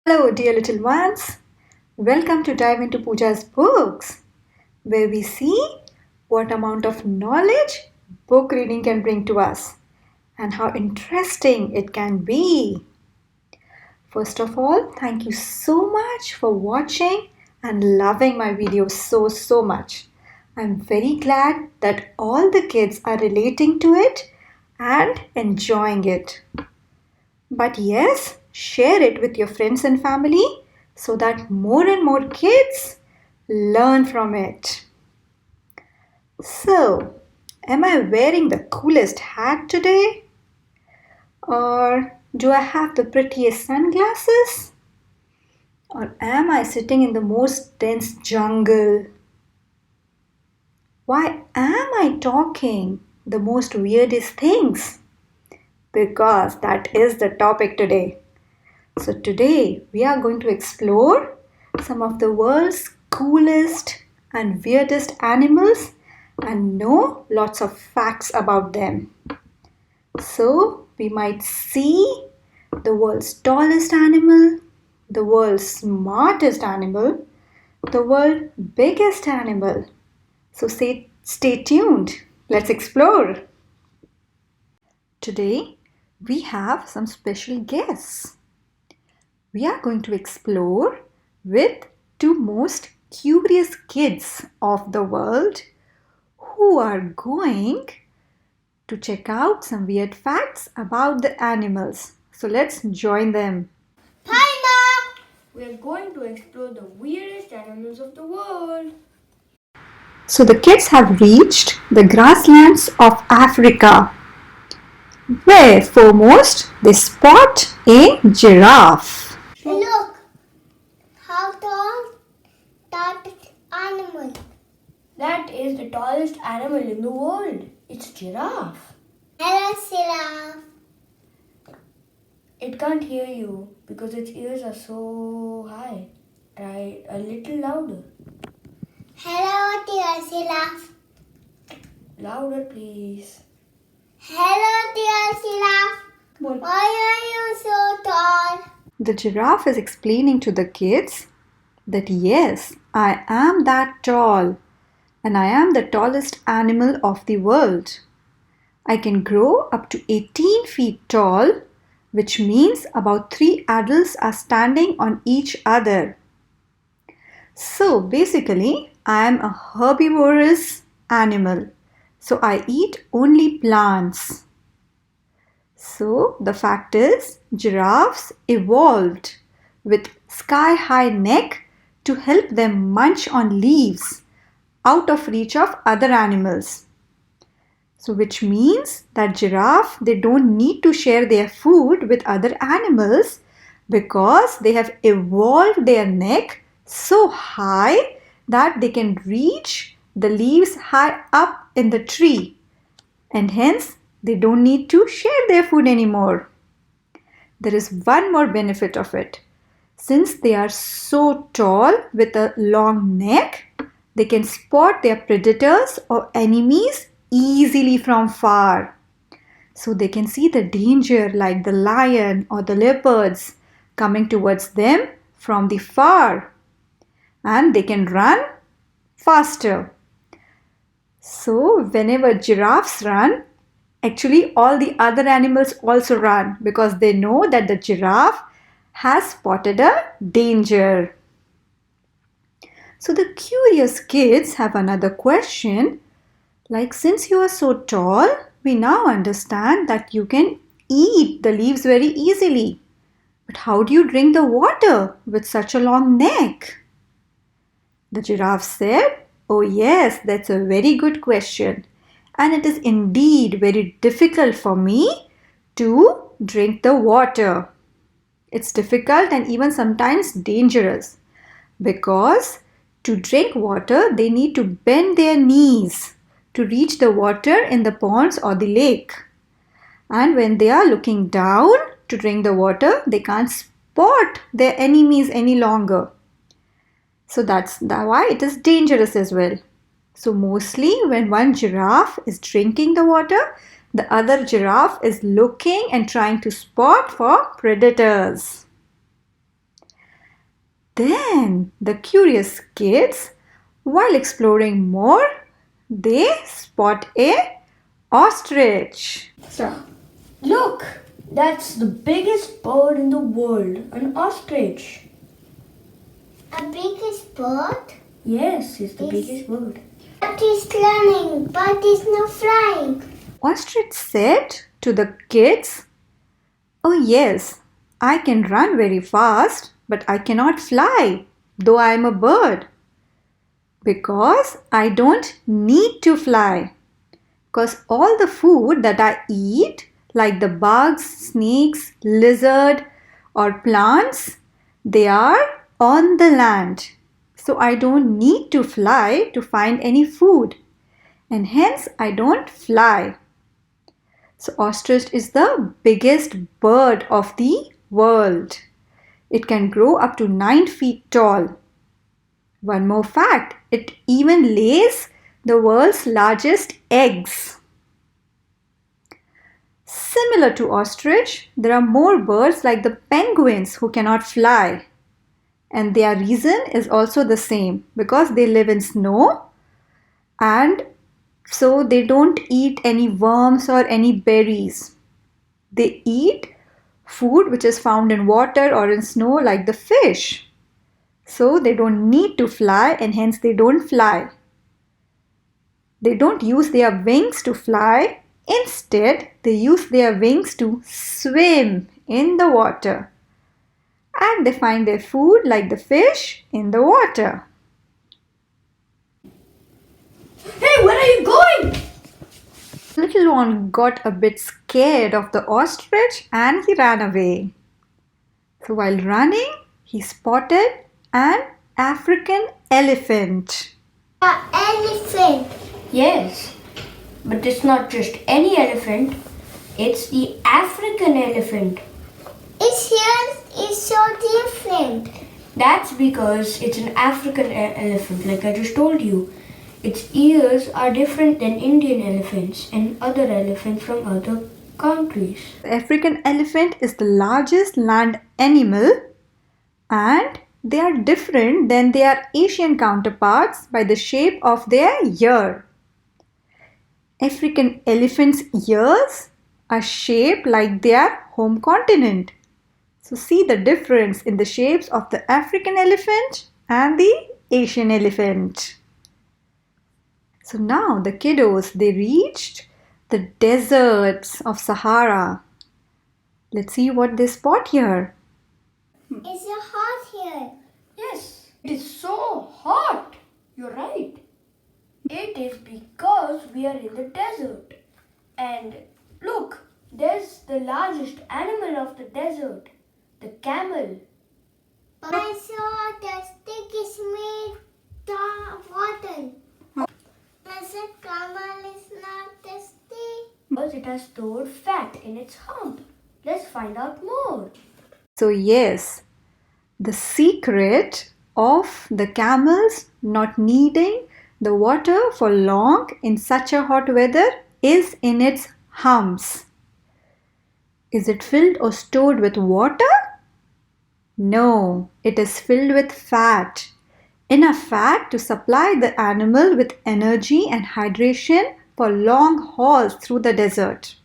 Hello, dear little ones. Welcome to dive into Pooja's books, where we see what amount of knowledge book reading can bring to us and how interesting it can be. First of all, thank you so much for watching and loving my videos so much. I'm very glad that all the kids are relating to it and enjoying it. But yes, share it with your friends and family so that more and more kids learn from it. So, am I wearing the coolest hat today? Or do I have the prettiest sunglasses? Or am I sitting in the most dense jungle? Why am I talking the most weirdest things? Because that is the topic today. So today we are going to explore some of the world's coolest and weirdest animals and know lots of facts about them. So we might see the world's tallest animal, the world's smartest animal, the world's biggest animal. So stay tuned. Let's explore. Today we have some special guests. We are going to explore with two most curious kids of the world who are going to check out some weird facts about the animals. So let's join them. Hi, Ma! We are going to explore the weirdest animals of the world. So the kids have reached the grasslands of Africa, where foremost they spot a giraffe. Look, how tall that animal. That is the tallest animal in the world. It's giraffe. Hello, giraffe. It can't hear you because its ears are so high. Try a little louder. Hello, dear giraffe. Louder, please. Hello, dear giraffe. Why are you so tall? The giraffe is explaining to the kids that yes, I am that tall and I am the tallest animal of the world. I can grow up to 18 feet tall, which means about 3 adults are standing on each other. So basically, I am a herbivorous animal. So I eat only plants. So the fact is, giraffes evolved with sky-high neck to help them munch on leaves out of reach of other animals. So which means that giraffe, they don't need to share their food with other animals because they have evolved their neck so high that they can reach the leaves high up in the tree, and hence they don't need to share their food anymore. There is one more benefit of it. Since they are so tall with a long neck, they can spot their predators or enemies easily from far. So they can see the danger like the lion or the leopards coming towards them from the far, and they can run faster. So whenever giraffes run, actually all the other animals also run because they know that the giraffe has spotted a danger. So the curious kids have another question, like, since you are so tall, we now understand that you can eat the leaves very easily. But how do you drink the water with such a long neck? The giraffe said, "Oh yes, that's a very good question. And it is indeed very difficult for me to drink the water. It's difficult and even sometimes dangerous because to drink water, they need to bend their knees to reach the water in the ponds or the lake. And when they are looking down to drink the water, they can't spot their enemies any longer. So that's why it is dangerous as well. So mostly when one giraffe is drinking the water, the other giraffe is looking and trying to spot for predators. Then the curious kids, while exploring more, they spot a ostrich. Look, that's the biggest bird in the world, an ostrich. A biggest bird? Yes, it's the biggest bird. But it's running, but it's not flying. Ostrich said to the kids, "Oh, yes, I can run very fast, but I cannot fly, though I am a bird. Because I don't need to fly. Because all the food that I eat, like the bugs, snakes, lizard, or plants, they are on the land. So I don't need to fly to find any food. And hence I don't fly." So ostrich is the biggest bird of the world. It can grow up to 9 feet tall. One more fact, it even lays the world's largest eggs. Similar to ostrich, there are more birds like the penguins who cannot fly. And their reason is also the same because they live in snow and so they don't eat any worms or any berries. They eat food which is found in water or in snow like the fish. So they don't need to fly and hence they don't fly. They don't use their wings to fly. Instead, they use their wings to swim in the water. And they find their food like the fish in the water. Hey, where are you going? Little one got a bit scared of the ostrich and he ran away. So while running, he spotted an African elephant. An elephant? Yes, but it's not just any elephant, it's the African elephant. Its ears is so different. That's because it's an African elephant, like I just told you. Its ears are different than Indian elephants and other elephants from other countries. The African elephant is the largest land animal and they are different than their Asian counterparts by the shape of their ear. African elephants' ears are shaped like their home continent. So see the difference in the shapes of the African elephant and the Asian elephant. So now the kiddos, they reached the deserts of Sahara. Let's see what they spot here. It's so hot here. Yes, it is so hot. You're right. It is because we are in the desert. And look, there's the largest animal of the desert, the camel. But I saw the stick is made of water. I said camel is not the stick. Because it has stored fat in its hump. Let's find out more. So yes, the secret of the camels not needing the water for long in such a hot weather is in its humps. Is it filled or stored with water? No, it is filled with fat. Enough fat to supply the animal with energy and hydration for long hauls through the desert.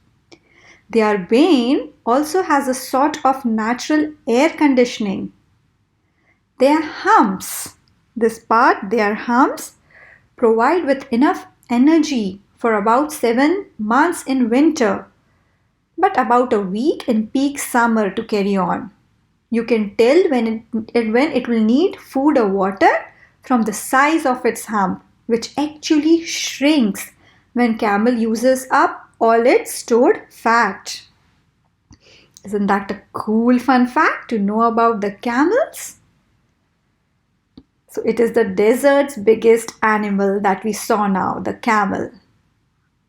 Their brain also has a sort of natural air conditioning. Their humps, their humps provide with enough energy for about 7 months in winter, but about a week in peak summer to carry on. You can tell when it will need food or water from the size of its hump, which actually shrinks when camel uses up all its stored fat. Isn't that a cool fun fact to know about the camels? So it is the desert's biggest animal that we saw now, the camel.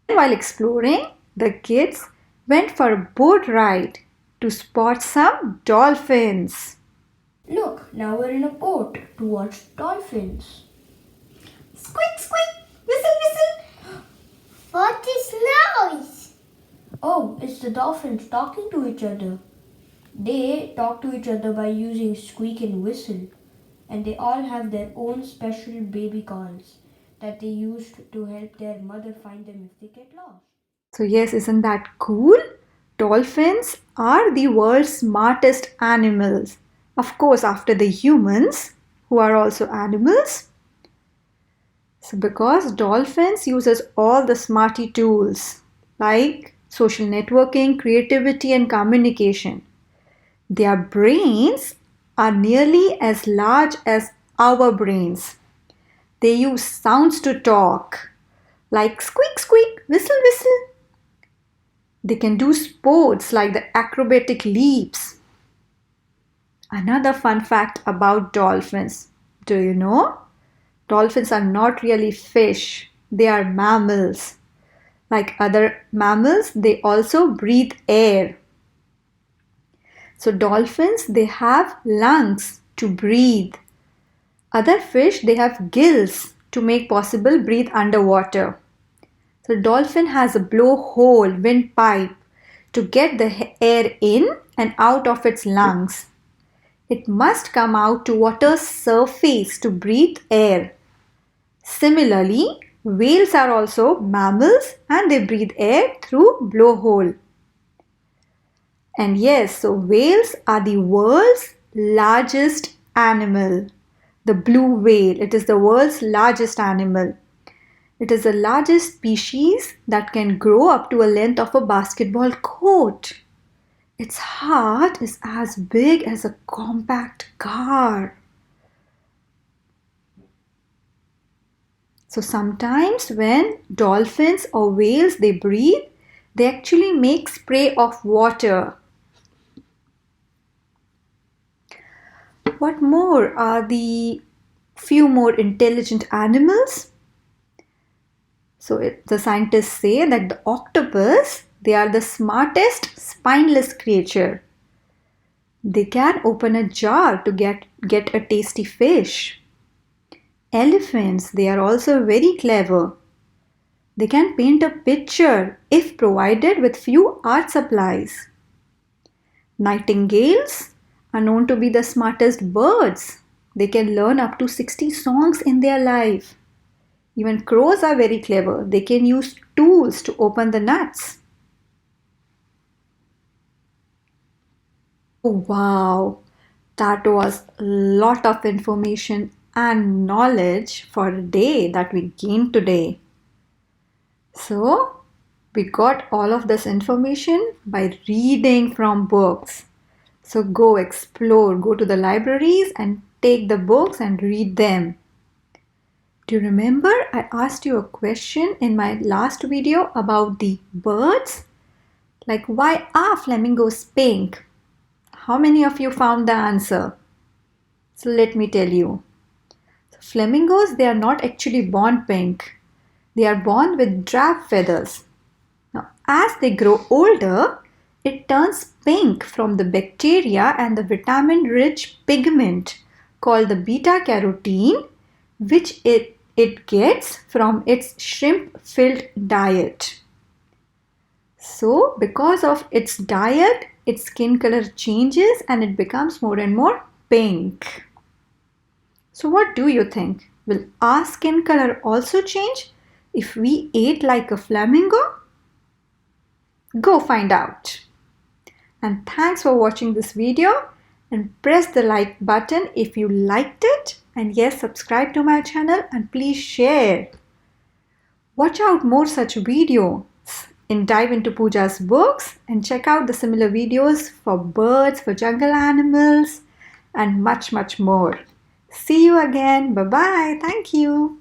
While exploring, the kids went for a boat ride to spot some dolphins. Look, now we're in a boat to watch dolphins. Squeak, squeak, whistle, whistle. What is noise? Oh, it's the dolphins talking to each other. They talk to each other by using squeak and whistle. and they all have their own special baby calls that they use to help their mother find them if they get lost. So yes, isn't that cool? Dolphins are the world's smartest animals. Of course, after the humans, who are also animals. So because dolphins uses all the smarty tools like social networking, creativity and communication. Their brains are nearly as large as our brains. They use sounds to talk like squeak squeak, whistle whistle. They can do sports like the acrobatic leaps. Another fun fact about dolphins. Do you know? Dolphins are not really fish. They are mammals. Like other mammals, they also breathe air. So dolphins, they have lungs to breathe. Other fish, they have gills to make possible breathe underwater. So dolphin has a blowhole windpipe to get the air in and out of its lungs. It must come out to water's surface to breathe air. Similarly, whales are also mammals and they breathe air through blowhole. And yes, so whales are the world's largest animal. The blue whale, it is the world's largest animal. It is the largest species that can grow up to a length of a basketball court. Its heart is as big as a compact car. So sometimes when dolphins or whales they breathe, they actually make spray of water. What more are the few more intelligent animals? So the scientists say that the octopus, they are the smartest spineless creature. They can open a jar to get a tasty fish. Elephants, they are also very clever. They can paint a picture if provided with few art supplies. Nightingales are known to be the smartest birds. They can learn up to 60 songs in their life. Even crows are very clever. They can use tools to open the nuts. Oh, wow, that was a lot of information and knowledge for a day that we gained today. So, we got all of this information by reading from books. So go explore, go to the libraries and take the books and read them. Do you remember I asked you a question in my last video about the birds? Like, why are flamingos pink? How many of you found the answer? So let me tell you. So flamingos, they are not actually born pink. They are born with drab feathers. Now, as they grow older, it turns pink from the bacteria and the vitamin-rich pigment called the beta-carotene, which it gets from its shrimp-filled diet. So, because of its diet, its skin color changes and it becomes more and more pink. So, what do you think? Will our skin color also change if we ate like a flamingo? Go find out. And thanks for watching this video and press the like button if you liked it. And yes, subscribe to my channel and please share. Watch out more such videos and dive into Pooja's books and check out the similar videos for birds, for jungle animals and much more. See you again. Bye-bye. Thank you.